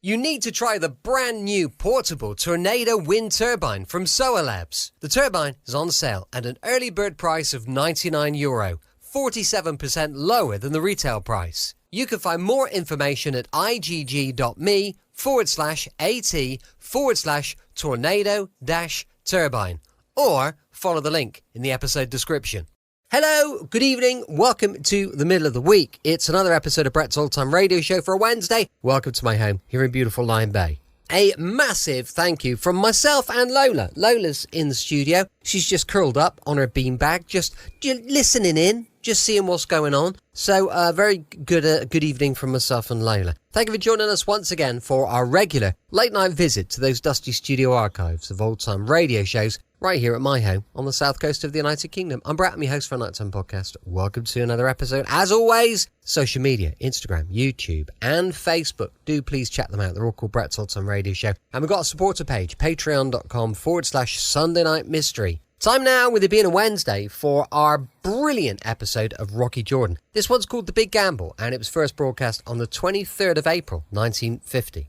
You need to try the brand new portable Tornado wind turbine from Solar Labs. The turbine is on sale at an early bird price of €99, 47% lower than the retail price. You can find more information at igg.me/AT/tornado-turbine or follow the link in the episode description. Hello, good evening, welcome to the middle of the week. It's another episode of Brett's Old-Time Radio Show for a Wednesday. Welcome to my home here in beautiful Lyme Bay. A massive thank you from myself and Lola. Lola's in the studio. She's just curled up on her beanbag, just listening in, just seeing what's going on. So very good evening from myself and Lola. Thank you for joining us once again for our regular late night visit to those dusty studio archives of old-time radio shows right here at my home on the south coast of the United Kingdom. I'm Brett, I'm your host for Nighttime Podcast. Welcome to another episode. As always, social media, Instagram, YouTube and Facebook. Do please check them out. They're all called Brett's Old-Time Radio Show. And we've got a supporter page, patreon.com/Sunday Night Mystery. Time now, with it being a Wednesday, for our brilliant episode of Rocky Jordan. This one's called The Big Gamble, and it was first broadcast on the 23rd of April, 1950.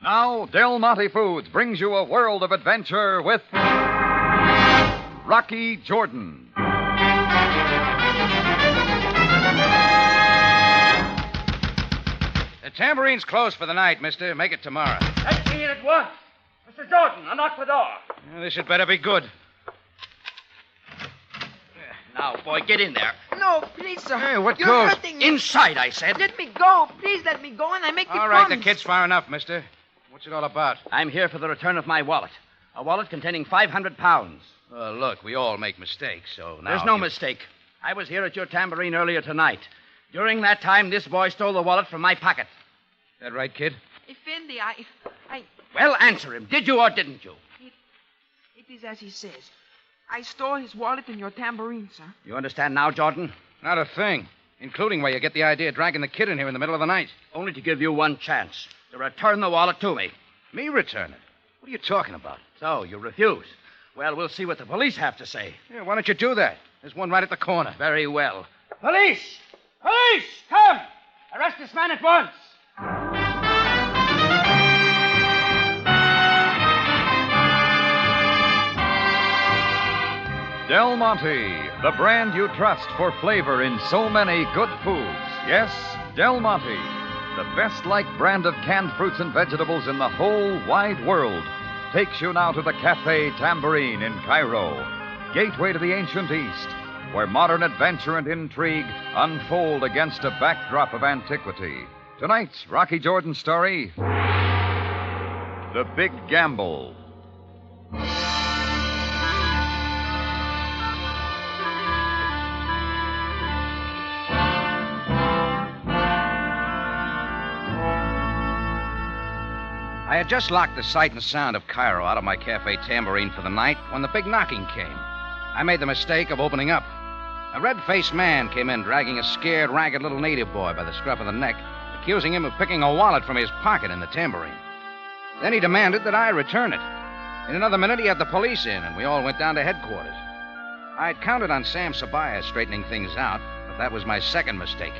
Now, Del Monte Foods brings you a world of adventure with Rocky Jordan. The tambourine's closed for the night, mister. Make it tomorrow. Let's see it at once. Mr. Jordan, unlock the door. This had better be good. Now, boy, get in there. No, please, sir. Hey, what You're goes? hurting me. Inside, I said. Let me go. Please let me go, and I make you All right, promise. the kid's far enough, mister. What's it all about? I'm here for the return of my wallet. A wallet containing 500 pounds. Look, we all make mistakes, so now... There's no mistake. I was here at your tambourine earlier tonight. During that time, this boy stole the wallet from my pocket. That right, kid? Effendi, I... Well, answer him. Did you or didn't you? It is as he says. I stole his wallet and your tambourine, sir. You understand now, Jordan? Not a thing. Including where you get the idea of dragging the kid in here in the middle of the night. Only to give you one chance. To return the wallet to me. Me return it? What are you talking about? So, you refuse. Well, we'll see what the police have to say. Yeah, why don't you do that? There's one right at the corner. Very well. Police! Police! Come! Arrest this man at once! Del Monte, the brand you trust for flavor in so many good foods. Yes, Del Monte, the best-liked brand of canned fruits and vegetables in the whole wide world, takes you now to the Café Tambourine in Cairo, gateway to the ancient East, where modern adventure and intrigue unfold against a backdrop of antiquity. Tonight's Rocky Jordan story, The Big Gamble. I had just locked the sight and sound of Cairo out of my cafe tambourine for the night when the big knocking came. I made the mistake of opening up. A red-faced man came in dragging a scared, ragged little native boy by the scruff of the neck, accusing him of picking a wallet from his pocket in the tambourine. Then he demanded that I return it. In another minute, he had the police in, and we all went down to headquarters. I'd counted on Sam Sabaya straightening things out, but that was my second mistake.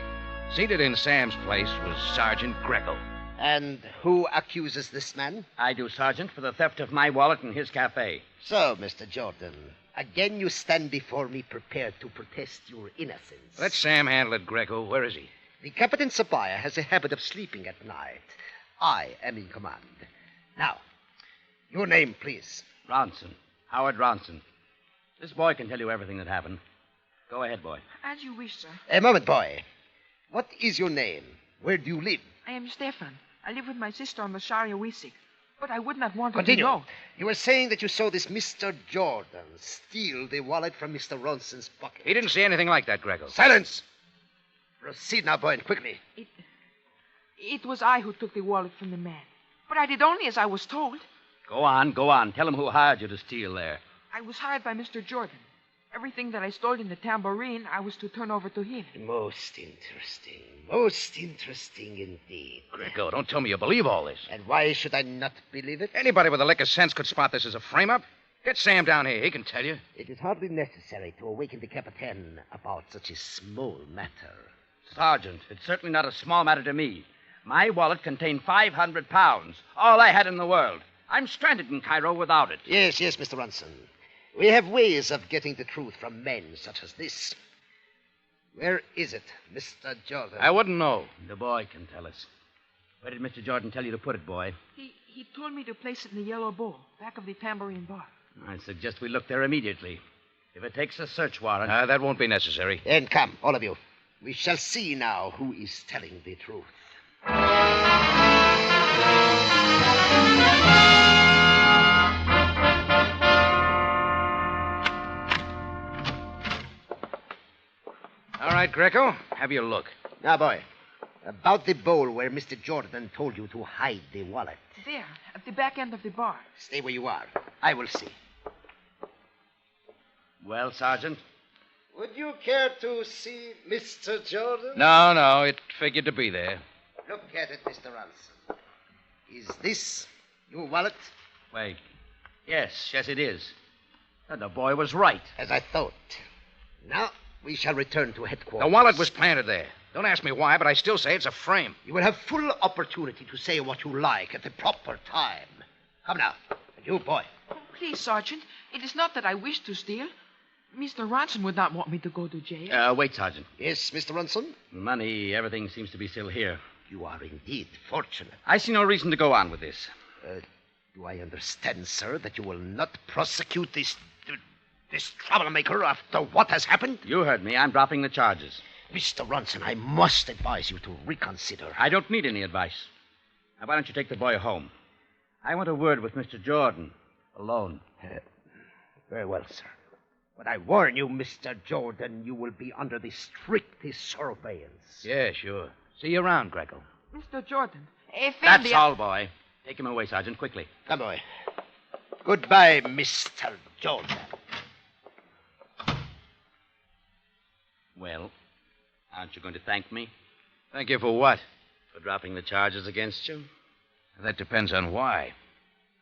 Seated in Sam's place was Sergeant Greco. And who accuses this man? I do, Sergeant, for the theft of my wallet in his cafe. So, Mr. Jordan, again you stand before me prepared to protest your innocence. Let Sam handle it, Greco. Where is he? The Captain Sabaya has a habit of sleeping at night. I am in command. Now, your name, please. Ronson. Howard Ronson. This boy can tell you everything that happened. Go ahead, boy. As you wish, sir. A moment, boy. What is your name? Where do you live? I am Stefan. I live with my sister on the Sharia Wisik. But I would not want her Continue. to know. You were saying that you saw this Mr. Jordan steal the wallet from Mr. Ronson's pocket. He didn't see anything like that, Greco. Silence! Proceed now, boy, and quickly. It was I who took the wallet from the man. But I did only as I was told. Go on, go on. Tell him who hired you to steal there. I was hired by Mr. Jordan. Everything that I stole in the tambourine, I was to turn over to him. Most interesting. Most interesting indeed. Greco, don't tell me you believe all this. And why should I not believe it? Anybody with a lick of sense could spot this as a frame-up. Get Sam down here. He can tell you. It is hardly necessary to awaken the Capitan about such a small matter. Sergeant, it's certainly not a small matter to me. My wallet contained 500 pounds, all I had in the world. I'm stranded in Cairo without it. Yes, Mr. Ronson. We have ways of getting the truth from men such as this. Where is it, Mr. Jordan? I wouldn't know. The boy can tell us. Where did Mr. Jordan tell you to put it, boy? He told me to place it in the yellow bowl, back of the tambourine bar. I suggest we look there immediately. If it takes a search warrant... That won't be necessary. And come, all of you. We shall see now who is telling the truth. All right, Greco, have your look. Now, boy, about the bowl where Mr. Jordan told you to hide the wallet. There, at the back end of the bar. Stay where you are. I will see. Well, Sergeant? Would you care to see Mr. Jordan? No, it figured to be there. Look at it, Mr. Ransom. Is this your wallet? Wait. Yes, it is. And the boy was right. As I thought. Now, we shall return to headquarters. The wallet was planted there. Don't ask me why, but I still say it's a frame. You will have full opportunity to say what you like at the proper time. Come now. And you, boy. Oh, please, Sergeant. It is not that I wish to steal. Mr. Ronson would not want me to go to jail. Wait, Sergeant. Yes, Mr. Ransom? Money, everything seems to be still here. You are indeed fortunate. I see no reason to go on with this. Do I understand, sir, that you will not prosecute this troublemaker after what has happened? You heard me. I'm dropping the charges. Mr. Ronson, I must advise you to reconsider. I don't need any advice. Now, why don't you take the boy home? I want a word with Mr. Jordan. Alone. Very well, sir. But I warn you, Mr. Jordan, you will be under the strictest surveillance. Yeah, sure. See you around, Greco. Mr. Jordan, That's all, boy. Take him away, Sergeant, quickly. Come, boy. Goodbye, Mr. Jordan. Well, aren't you going to thank me? Thank you for what? For dropping the charges against you? That depends on why.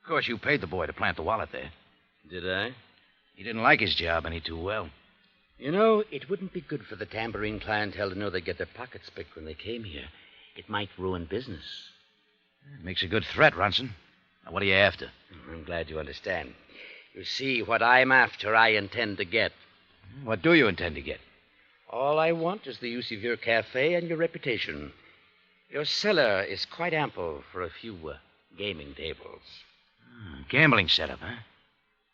Of course, you paid the boy to plant the wallet there. Did I? He didn't like his job any too well. You know, it wouldn't be good for the tambourine clientele to know they'd get their pockets picked when they came here. It might ruin business. It makes a good threat, Ronson. Now, what are you after? I'm glad you understand. You see, what I'm after, I intend to get. What do you intend to get? All I want is the use of your cafe and your reputation. Your cellar is quite ample for a few gaming tables. Gambling setup, huh?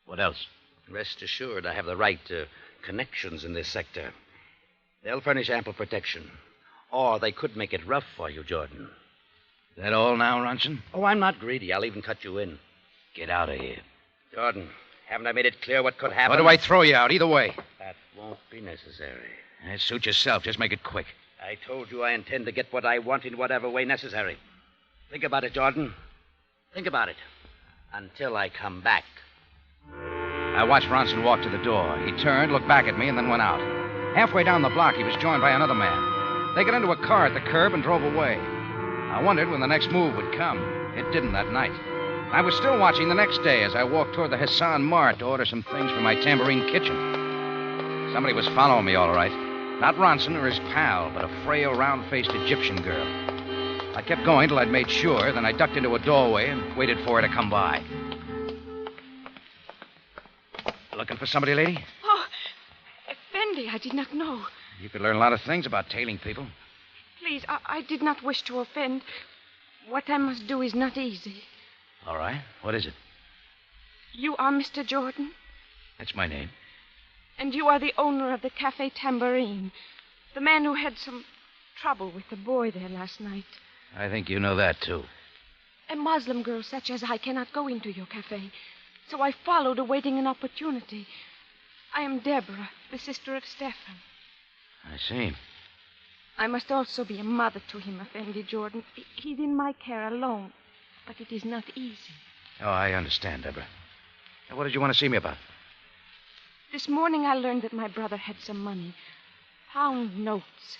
What else? Rest assured, I have the right connections in this sector. They'll furnish ample protection. Or they could make it rough for you, Jordan. Is that all now, Ronson? Oh, I'm not greedy. I'll even cut you in. Get out of here. Jordan, haven't I made it clear what could happen? Or do I throw you out? Either way. That won't be necessary. Suit yourself. Just make it quick. I told you I intend to get what I want in whatever way necessary. Think about it, Jordan. Think about it. Until I come back. I watched Ronson walk to the door. He turned, looked back at me, and then went out. Halfway down the block, he was joined by another man. They got into a car at the curb and drove away. I wondered when the next move would come. It didn't that night. I was still watching the next day as I walked toward the Hassan Mart to order some things for my tambourine kitchen. Somebody was following me, all right. Not Ronson or his pal, but a frail, round-faced Egyptian girl. I kept going till I'd made sure, then I ducked into a doorway and waited for her to come by. Looking for somebody, lady? Oh, Effendi, I did not know. You could learn a lot of things about tailing people. Please, I did not wish to offend. What I must do is not easy. All right. What is it? You are Mr. Jordan? That's my name. And you are the owner of the Cafe Tambourine. The man who had some trouble with the boy there last night. I think you know that, too. A Muslim girl such as I cannot go into your cafe. So I followed, awaiting an opportunity. I am Deborah, the sister of Stefan. I see. I must also be a mother to him, Effendi Jordan. He's in my care alone, but it is not easy. Oh, I understand, Deborah. Now, what did you want to see me about? This morning I learned that my brother had some money. Pound notes.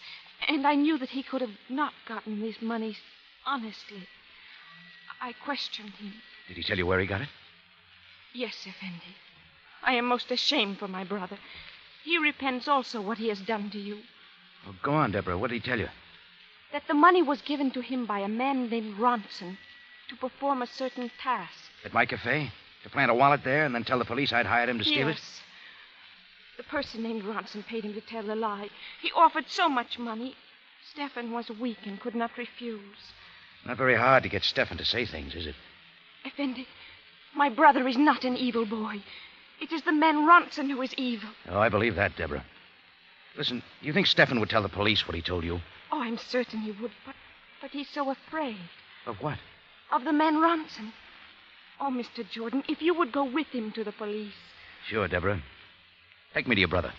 And I knew that he could have not gotten these monies honestly. I questioned him. Did he tell you where he got it? Yes, Effendi. I am most ashamed for my brother. He repents also what he has done to you. Well, go on, Deborah. What did he tell you? that the money was given to him by a man named Ronson to perform a certain task. At my cafe? To plant a wallet there and then tell the police I'd hired him to steal it? Yes. The person named Ronson paid him to tell the lie. He offered so much money. Stefan was weak and could not refuse. Not very hard to get Stefan to say things, is it? Effendi, my brother is not an evil boy. It is the man Ronson who is evil. Oh, I believe that, Deborah. Listen, you think Stefan would tell the police what he told you? Oh, I'm certain he would, but he's so afraid. Of what? Of the man Ronson. Oh, Mr. Jordan, if you would go with him to the police. Sure, Deborah. Take me to your brother.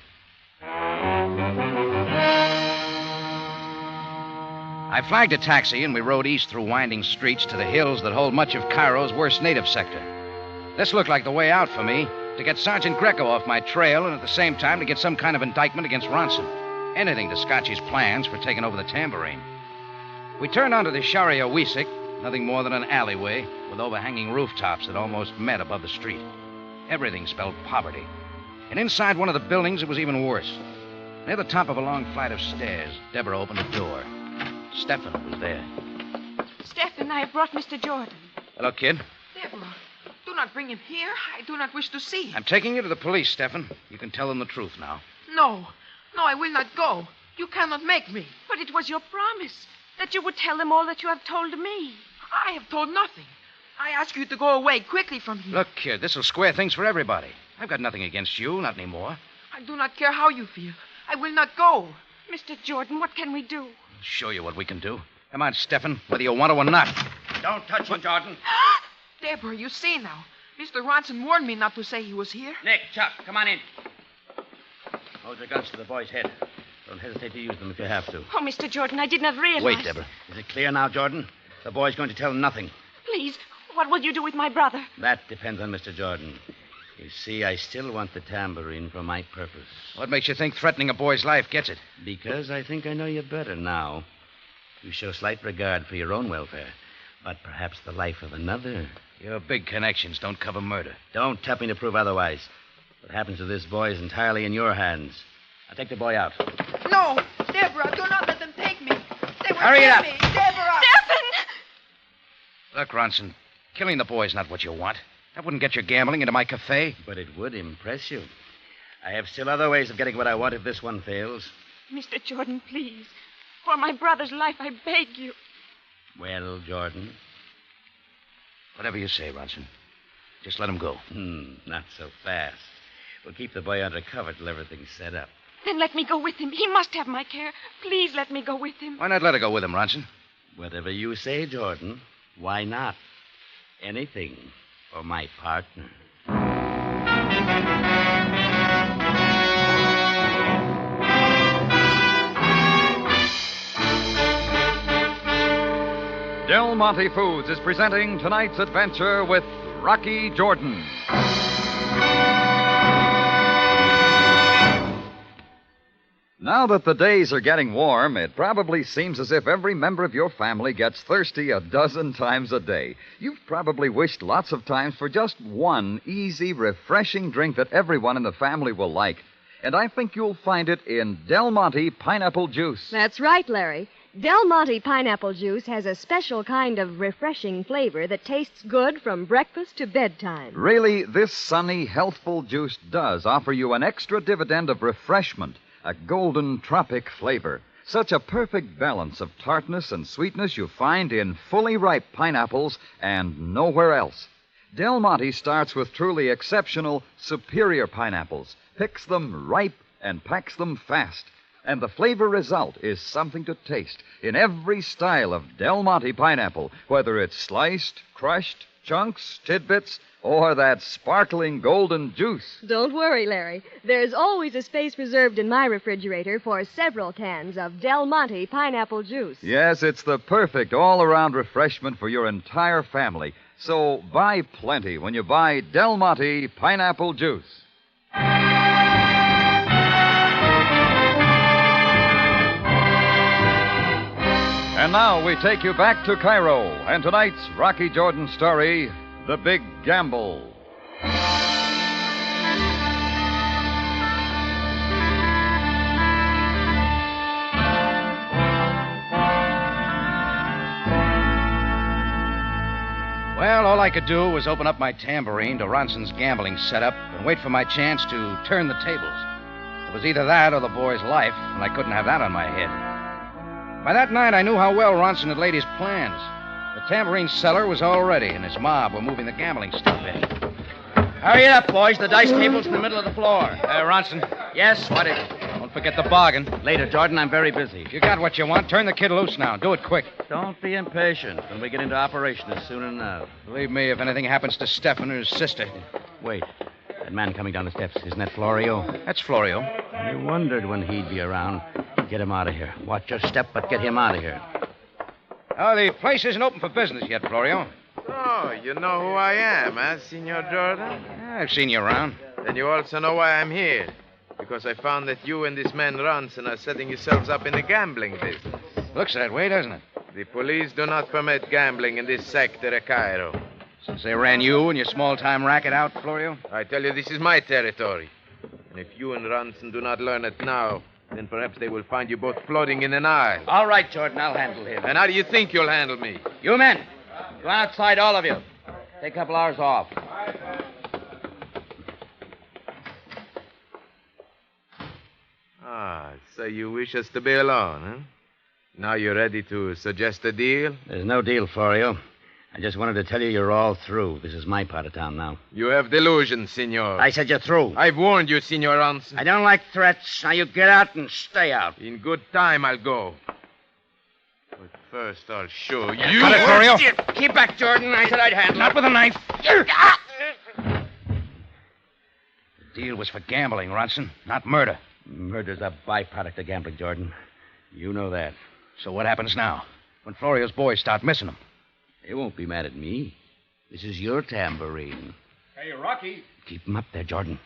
I flagged a taxi and we rode east through winding streets to the hills that hold much of Cairo's worst native sector. This looked like the way out for me, to get Sergeant Greco off my trail and at the same time to get some kind of indictment against Ronson. Anything to scotch his plans for taking over the tambourine. We turned onto the Sharia Wisik, nothing more than an alleyway with overhanging rooftops that almost met above the street. Everything spelled poverty. And inside one of the buildings, it was even worse. Near the top of a long flight of stairs, Deborah opened a door. Stefan was there. Stefan, I have brought Mr. Jordan. Hello, kid. Deborah, do not bring him here. I do not wish to see him. I'm taking you to the police, Stefan. You can tell them the truth now. No, I will not go. You cannot make me. But it was your promise that you would tell them all that you have told me. I have told nothing. I ask you to go away quickly from here. Look, kid, this will square things for everybody. I've got nothing against you, not anymore. I do not care how you feel. I will not go. Mr. Jordan, what can we do? I'll show you what we can do. Come on, Stefan, whether you want to or not. Don't touch him, Jordan. Deborah, you see now. Mr. Ronson warned me not to say he was here. Nick, Chuck, come on in. Hold your guns to the boy's head. Don't hesitate to use them if you have to. Oh, Mr. Jordan, I did not realize. Wait, Deborah. Is it clear now, Jordan? The boy's going to tell nothing. Please, what will you do with my brother? That depends on Mr. Jordan. You see, I still want the tambourine for my purpose. What makes you think threatening a boy's life gets it? Because I think I know you better now. You show slight regard for your own welfare, but perhaps the life of another. Your big connections don't cover murder. Don't tempt me to prove otherwise. What happens to this boy is entirely in your hands. I'll take the boy out. No, Deborah, do not let them take me. They will Hurry it kill up. me. Deborah! Stefan! Look, Ronson, killing the boy's not what you want. That wouldn't get you gambling into my cafe. But it would impress you. I have still other ways of getting what I want if this one fails. Mr. Jordan, please. For my brother's life, I beg you. Well, Jordan? Whatever you say, Ronson. Just let him go. Not so fast. We'll keep the boy under cover till everything's set up. Then let me go with him. He must have my care. Please let me go with him. Why not let her go with him, Ronson? Whatever you say, Jordan. Why not? Anything for my partner. Del Monte Foods is presenting tonight's adventure with Rocky Jordan. Now that the days are getting warm, it probably seems as if every member of your family gets thirsty a dozen times a day. You've probably wished lots of times for just one easy, refreshing drink that everyone in the family will like. And I think you'll find it in Del Monte Pineapple Juice. That's right, Larry. Del Monte Pineapple Juice has a special kind of refreshing flavor that tastes good from breakfast to bedtime. Really, this sunny, healthful juice does offer you an extra dividend of refreshment, a golden tropic flavor. Such a perfect balance of tartness and sweetness you find in fully ripe pineapples and nowhere else. Del Monte starts with truly exceptional, superior pineapples, picks them ripe and packs them fast. And the flavor result is something to taste in every style of Del Monte pineapple, whether it's sliced, crushed, chunks, tidbits, or that sparkling golden juice. Don't worry, Larry. There's always a space reserved in my refrigerator for several cans of Del Monte Pineapple Juice. Yes, it's the perfect all-around refreshment for your entire family. So buy plenty when you buy Del Monte Pineapple Juice. And now we take you back to Cairo and tonight's Rocky Jordan story, The Big Gamble. Well, all I could do was open up my tambourine to Ronson's gambling setup and wait for my chance to turn the tables. It was either that or the boy's life, and I couldn't have that on my head. By that night, I knew how well Ronson had laid his plans. The tambourine seller was all ready, and his mob were moving the gambling stuff in. Hurry it up, boys. The dice table's in the middle of the floor. Ronson. Yes, what is it? Don't forget the bargain. Later, Jordan. I'm very busy. If you got what you want, turn the kid loose now. Do it quick. Don't be impatient. When we get into operation, it's soon enough. Believe me, if anything happens to Stefan or his sister. Wait. That man coming down the steps, isn't that Florio? That's Florio. I wondered when he'd be around. Get him out of here. Watch your step, but get him out of here. Oh, the place isn't open for business yet, Florio. Oh, you know who I am, eh, Senor Jordan? I've seen you around. Then you also know why I'm here. Because I found that you and this man Ronson are setting yourselves up in the gambling business. Looks that way, doesn't it? The police do not permit gambling in this sector of Cairo. Since they ran you and your small-time racket out, Florio? I tell you, this is my territory. And if you and Ronson do not learn it now, then perhaps they will find you both floating in an aisle. All right, Jordan, I'll handle him. And how do you think you'll handle me? You men, go outside, all of you. Take a couple hours off. Ah, so you wish us to be alone, huh? Now you're ready to suggest a deal? There's no deal, Florio. I just wanted to tell you you're all through. This is my part of town now. You have delusions, senor. I said you're through. I've warned you, Senor Ronson. I don't like threats. Now you get out and stay out. In good time, I'll go. But first, I'll show you. Cut it, Florio. Keep back, Jordan. I said I'd handle Not it. with a knife. The deal was for gambling, Ronson, not murder. Murder's a byproduct of gambling, Jordan. You know that. So what happens now? When Florio's boys start missing him? They won't be mad at me. This is your tambourine. Hey, Rocky. Keep him up there, Jordan.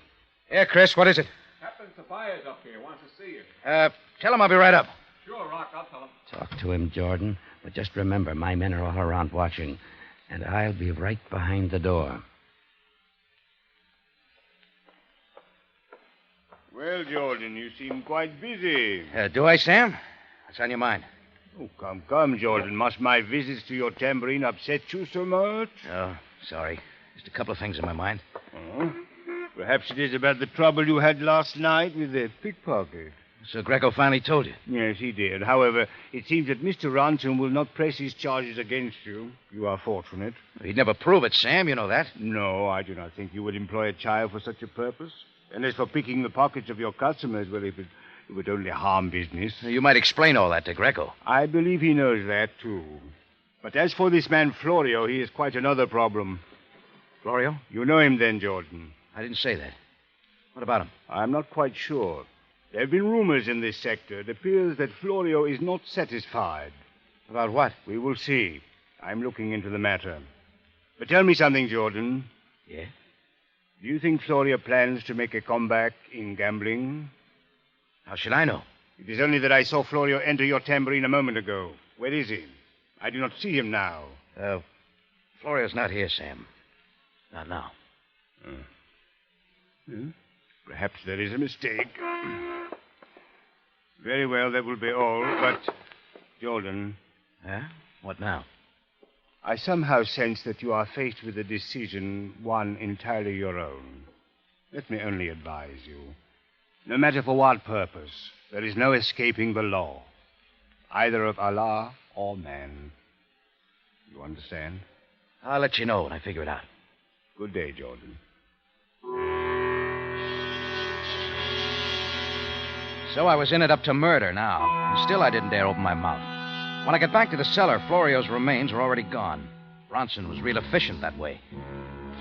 Yeah, Chris, what is it? Captain Tobias up here. Wants to see you. Tell him I'll be right up. Sure, Rock. I'll tell him. Talk to him, Jordan. But just remember, my men are all around watching. And I'll be right behind the door. Well, Jordan, you seem quite busy. Do I, Sam? What's on your mind? Oh, come, Jordan. Must my visits to your tambourine upset you so much? Oh, sorry. Just a couple of things in my mind. Oh? Perhaps it is about the trouble you had last night with the pickpocket. So Greco finally told you? Yes, he did. However, it seems that Mr. Ronson will not press his charges against you. You are fortunate. He'd never prove it, Sam. You know that. No, I do not think you would employ a child for such a purpose. And as for picking the pockets of your customers, well, it would only harm business. You might explain all that to Greco. I believe he knows that, too. But as for this man Florio, he is quite another problem. Florio? You know him then, Jordan. I didn't say that. What about him? I'm not quite sure. There have been rumors in this sector. It appears that Florio is not satisfied. About what? We will see. I'm looking into the matter. But tell me something, Jordan. Yeah? Do you think Florio plans to make a comeback in gambling? How should I know? It is only that I saw Florio enter your tambourine a moment ago. Where is he? I do not see him now. Florio's not here, Sam. Not now. Perhaps there is a mistake. Very well, that will be all. But, Jordan. Huh? What now? I somehow sense that you are faced with a decision, one entirely your own. Let me only advise you. No matter for what purpose, there is no escaping the law, either of Allah or man. You understand? I'll let you know when I figure it out. Good day, Jordan. So I was in it up to murder now, and still I didn't dare open my mouth. When I got back to the cellar, Florio's remains were already gone. Ronson was real efficient that way.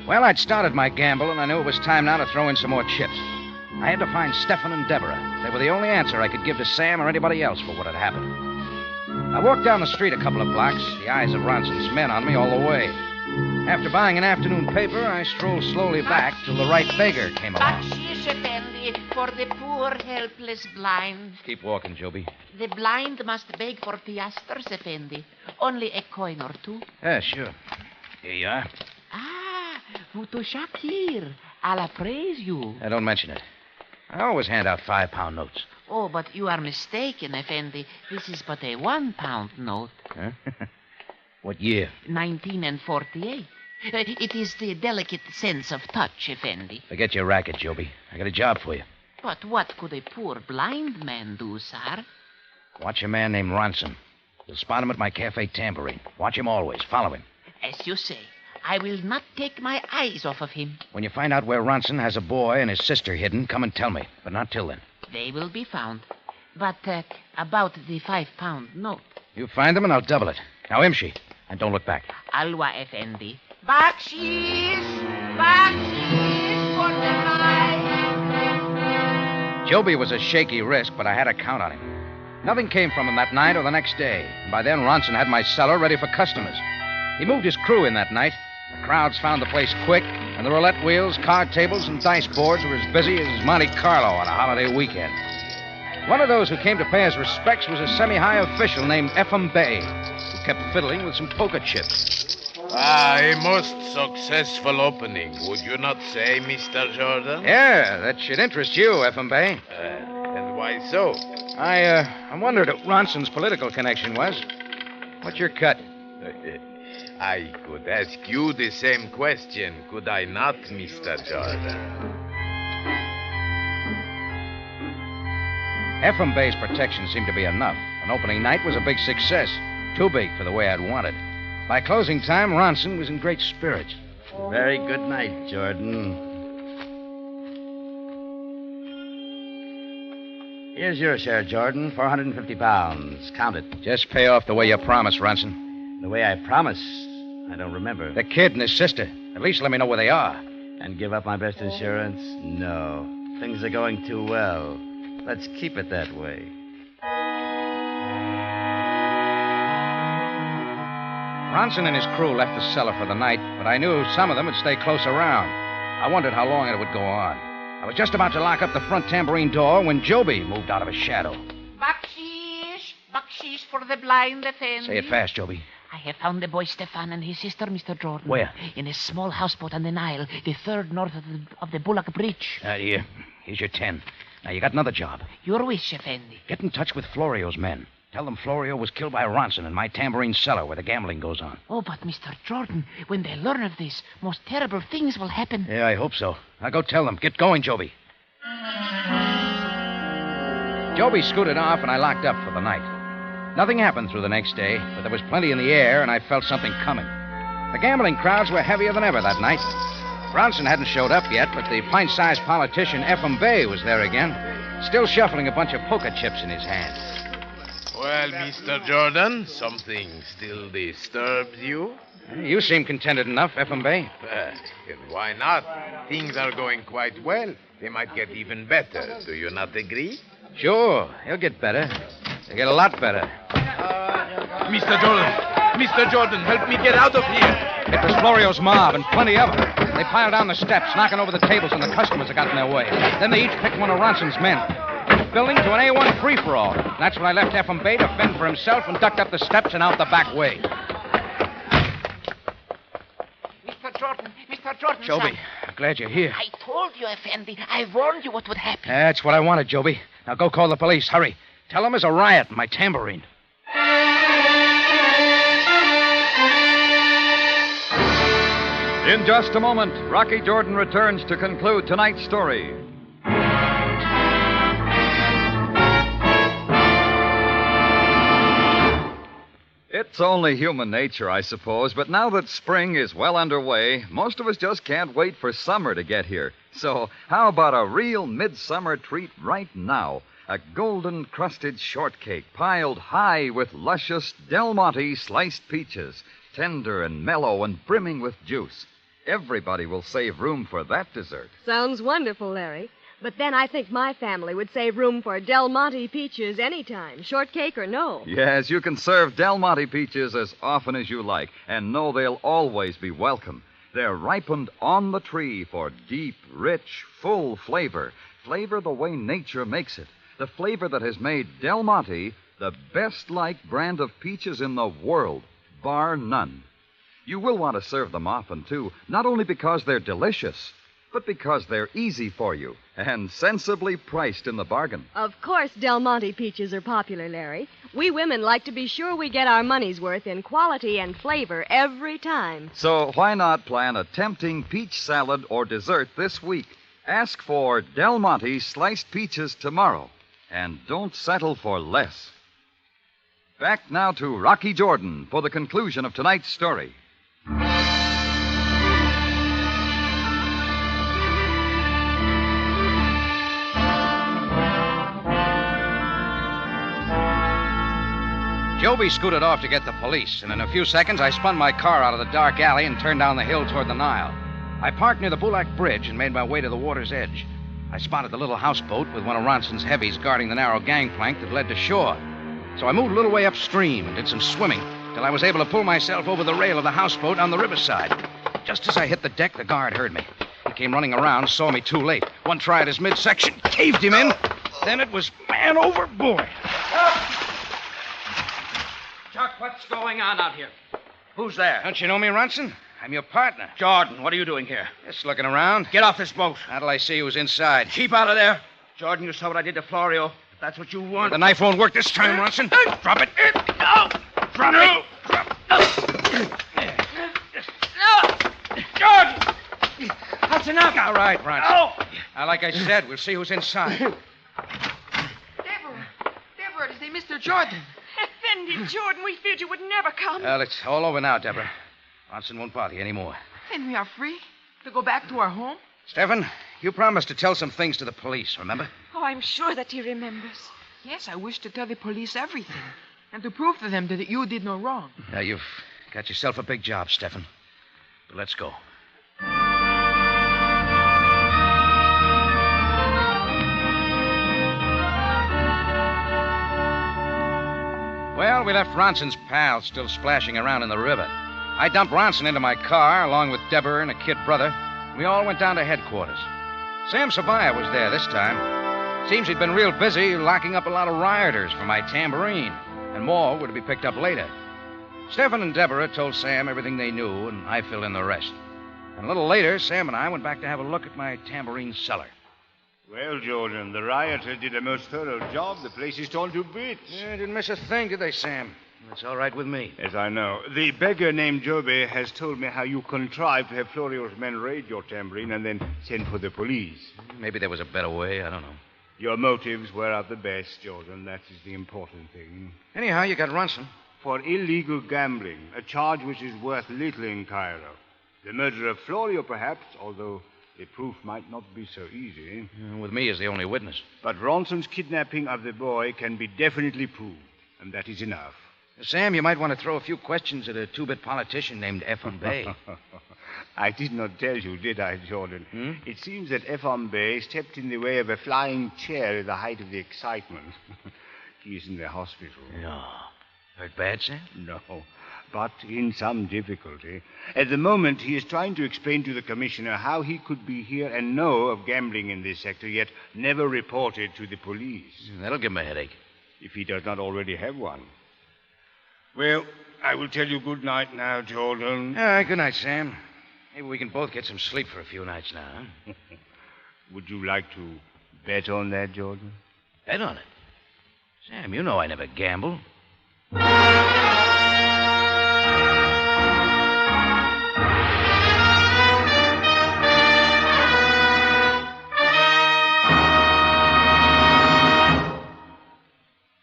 Well, I'd started my gamble, and I knew it was time now to throw in some more chips. I had to find Stefan and Deborah. They were the only answer I could give to Sam or anybody else for what had happened. I walked down the street a couple of blocks, the eyes of Ronson's men on me all the way. After buying an afternoon paper, I strolled slowly back till the right beggar came along. Bakshish, Effendi, for the poor, helpless, blind. Keep walking, Joby. The blind must beg for piastres, Effendi. Only a coin or two. Yeah, sure. Here you are. Ah, Futu Shakir. Allah praise you. Don't mention it. I always hand out 5-pound notes. Oh, but you are mistaken, Effendi. This is but a 1-pound note. Huh? What year? 1948. It is the delicate sense of touch, Effendi. Forget your racket, Joby. I got a job for you. But what could a poor blind man do, sir? Watch a man named Ronson. You'll spot him at my cafe Tambourine. Watch him always. Follow him. As you say, I will not take my eyes off of him. When you find out where Ronson has a boy and his sister hidden, come and tell me. But not till then. They will be found. But about the 5-pound note. You find them and I'll double it. Now, Imshi. And don't look back. Alwa, Effendi. Bakshish! Bakshish for the night! Joby was a shaky risk, but I had to count on him. Nothing came from him that night or the next day. And by then, Ronson had my cellar ready for customers. He moved his crew in that night. The crowds found the place quick, and the roulette wheels, card tables, and dice boards were as busy as Monte Carlo on a holiday weekend. One of those who came to pay his respects was a semi-high official named Lyme Bay, who kept fiddling with some poker chips. A most successful opening, would you not say, Mr. Jordan? Yeah, that should interest you, Lyme Bay. And why so? I wondered what Ronson's political connection was. What's your cut? I could ask you the same question, could I not, Mr. Jordan? Lyme Bay's protection seemed to be enough. An opening night was a big success. Too big for the way I'd wanted. By closing time, Ronson was in great spirits. Very good night, Jordan. Here's your share, Jordan. 450 pounds. Count it. Just pay off the way you promised, Ronson. The way I promised? I don't remember. The kid and his sister. At least let me know where they are. And give up my best insurance? No. Things are going too well. Let's keep it that way. Ronson and his crew left the cellar for the night, but I knew some of them would stay close around. I wondered how long it would go on. I was just about to lock up the front tambourine door when Joby moved out of his shadow. Bakshish! Bakshish for the blind, Effendi. Say it fast, Joby. I have found the boy Stefan and his sister, Mr. Jordan. Where? In a small houseboat on the Nile, the third north of the Bullock Bridge. Here. Here's your 10. Now, you got another job. Your wish, Effendi. Get in touch with Florio's men. Tell them Florio was killed by Ronson in my tambourine cellar where the gambling goes on. Oh, but Mr. Jordan, when they learn of this, most terrible things will happen. Yeah, I hope so. Now go tell them. Get going, Joby. Joby scooted off, and I locked up for the night. Nothing happened through the next day, but there was plenty in the air, and I felt something coming. The gambling crowds were heavier than ever that night. Ronson hadn't showed up yet, but the pint-sized politician Lyme Bay was there again, still shuffling a bunch of poker chips in his hand. Well, Mr. Jordan, something still disturbs you? You seem contented enough, Lyme Bay. And why not? Things are going quite well. They might get even better. Do you not agree? Sure, he'll get better. He'll get a lot better. Mr. Jordan, help me get out of here. It was Florio's mob, and plenty of them. They piled down the steps, knocking over the tables, and the customers had got in their way. Then they each picked one of Ronson's men. Building to an A1 free-for-all. That's when I left Lyme Bay to fend for himself and ducked up the steps and out the back way. Mr. Jordan, Joby, son. I'm glad you're here. I told you, Effendi. I warned you what would happen. That's what I wanted, Joby. Now go call the police. Hurry. Tell them there's a riot in my tambourine. In just a moment, Rocky Jordan returns to conclude tonight's story. It's only human nature, I suppose, but now that spring is well underway, most of us just can't wait for summer to get here. So how about a real midsummer treat right now? A golden-crusted shortcake piled high with luscious Del Monte sliced peaches, tender and mellow and brimming with juice. Everybody will save room for that dessert. Sounds wonderful, Larry. But then I think my family would save room for Del Monte peaches anytime, shortcake or no. Yes, you can serve Del Monte peaches as often as you like, and know they'll always be welcome. They're ripened on the tree for deep, rich, full flavor. Flavor the way nature makes it. The flavor that has made Del Monte the best-liked brand of peaches in the world, bar none. You will want to serve them often, too, not only because they're delicious, but because they're easy for you and sensibly priced in the bargain. Of course, Del Monte peaches are popular, Larry. We women like to be sure we get our money's worth in quality and flavor every time. So why not plan a tempting peach salad or dessert this week? Ask for Del Monte sliced peaches tomorrow, and don't settle for less. Back now to Rocky Jordan for the conclusion of tonight's story. Joby scooted off to get the police, and in a few seconds I spun my car out of the dark alley and turned down the hill toward the Nile. I parked near the Bulak Bridge and made my way to the water's edge. I spotted the little houseboat with one of Ronson's heavies guarding the narrow gangplank that led to shore. So I moved a little way upstream and did some swimming till I was able to pull myself over the rail of the houseboat on the riverside. Just as I hit the deck, the guard heard me. He came running around, saw me too late. One try at his midsection, caved him in. Then it was man overboard. Chuck, what's going on out here? Who's there? Don't you know me, Ronson? I'm your partner. Jordan, what are you doing here? Just looking around. Get off this boat. How till I see who's inside? Keep out of there. Jordan, you saw what I did to Florio. If that's what you want. The knife won't work this time, Ronson. Drop it. No! Drop it. No! Jordan! That's enough. All right, Ronson. No! Now, like I said, we'll see who's inside. Deborah, is they Mr. Jordan? Effendi, Jordan, we feared you would never come. Well, it's all over now, Deborah. Ronson won't bother you anymore. Then we are free to go back to our home? Stefan, you promised to tell some things to the police, remember? Oh, I'm sure that he remembers. Yes, I wish to tell the police everything. And to prove to them that you did no wrong. Now, you've got yourself a big job, Stefan. But let's go. Well, we left Ronson's pals still splashing around in the river. I dumped Ronson into my car, along with Deborah and a kid brother. We all went down to headquarters. Sam Savaya was there this time. Seems he'd been real busy locking up a lot of rioters for my tambourine, and more were to be picked up later. Stefan and Deborah told Sam everything they knew, and I filled in the rest. And a little later, Sam and I went back to have a look at my tambourine cellar. Well, Jordan, the rioter did a most thorough job. The place is torn to bits. Yeah, didn't miss a thing, did they, Sam? That's all right with me. As I know. The beggar named Joby has told me how you contrived to have Florio's men raid your tambourine and then send for the police. Maybe there was a better way. I don't know. Your motives were of the best, Jordan. That is the important thing. Anyhow, you got Ronson. For illegal gambling, a charge which is worth little in Cairo. The murder of Florio, perhaps, although the proof might not be so easy. With me as the only witness. But Ronson's kidnapping of the boy can be definitely proved, and that is enough. Sam, you might want to throw a few questions at a two-bit politician named Ephraim Bay. I did not tell you, did I, Jordan? It seems that Ephraim Bay stepped in the way of a flying chair at the height of the excitement. He is in the hospital. No. Hurt bad, Sam? No, but in some difficulty. At the moment, he is trying to explain to the commissioner how he could be here and know of gambling in this sector, yet never report it to the police. That'll give him a headache. If he does not already have one. Well, I will tell you good night now, Jordan. All right, good night, Sam. Maybe we can both get some sleep for a few nights now, huh? Would you like to bet on that, Jordan? Bet on it? Sam, you know I never gamble.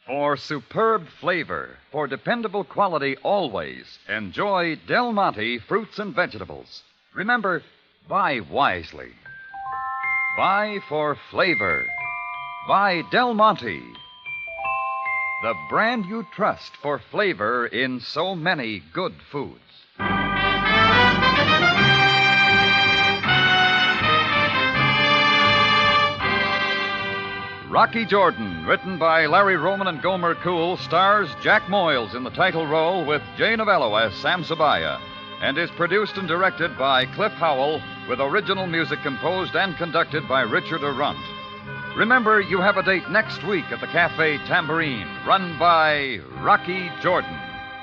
For superb flavor, for dependable quality always, enjoy Del Monte fruits and vegetables. Remember, buy wisely. Buy for flavor. Buy Del Monte, the brand you trust for flavor in so many good foods. Rocky Jordan, written by Larry Roman and Gomer Cool, stars Jack Moyles in the title role with Jay Novello as Sam Sabaya, and is produced and directed by Cliff Howell, with original music composed and conducted by Richard Arrunt. Remember, you have a date next week at the Cafe Tambourine, run by Rocky Jordan.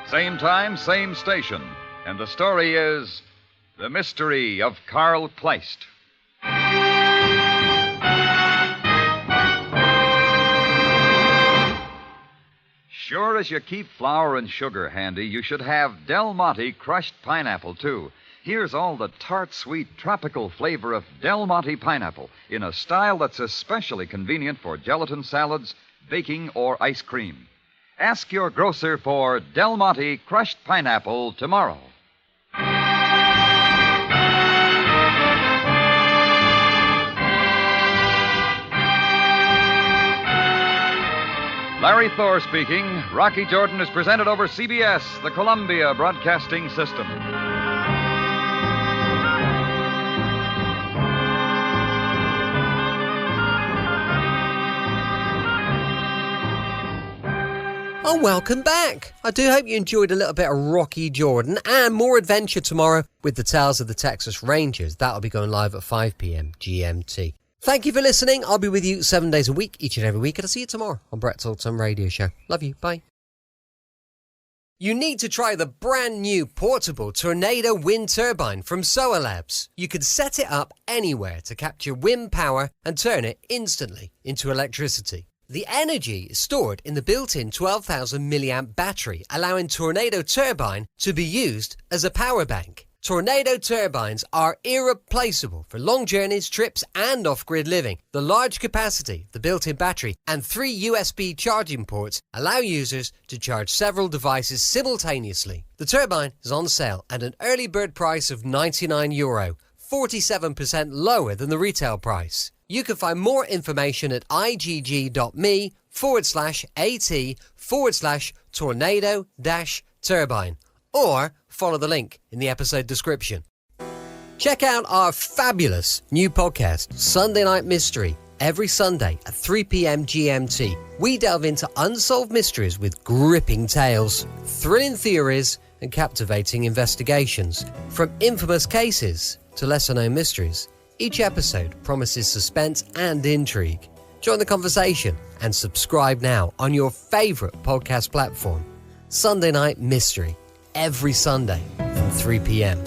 Same time, same station. And the story is The Mystery of Carl Kleist. Sure as you keep flour and sugar handy, you should have Del Monte crushed pineapple, too. Here's all the tart, sweet, tropical flavor of Del Monte pineapple in a style that's especially convenient for gelatin salads, baking, or ice cream. Ask your grocer for Del Monte crushed pineapple tomorrow. Larry Thor speaking. Rocky Jordan is presented over CBS, the Columbia Broadcasting System. Oh, welcome back. I do hope you enjoyed a little bit of Rocky Jordan and more adventure tomorrow with the Tales of the Texas Rangers. That'll be going live at 5 p.m. GMT. Thank you for listening. I'll be with you 7 days a week, each and every week, and I'll see you tomorrow on Brett's Old-Time Radio Show. Love you. Bye. You need to try the brand new portable Tornado wind turbine from Solar Labs. You can set it up anywhere to capture wind power and turn it instantly into electricity. The energy is stored in the built-in 12,000 milliamp battery, allowing Tornado Turbine to be used as a power bank. Tornado turbines are irreplaceable for long journeys, trips, and off-grid living. The large capacity, the built-in battery, and 3 USB charging ports allow users to charge several devices simultaneously. The turbine is on sale at an early bird price of €99, 47% lower than the retail price. You can find more information at igg.me/AT/tornado-turbine or follow the link in the episode description. Check out our fabulous new podcast, Sunday Night Mystery, every Sunday at 3 p.m. GMT. We delve into unsolved mysteries with gripping tales, thrilling theories, and captivating investigations. From infamous cases to lesser-known mysteries, each episode promises suspense and intrigue. Join the conversation and subscribe now on your favorite podcast platform. Sunday Night Mystery, every Sunday from 3 p.m.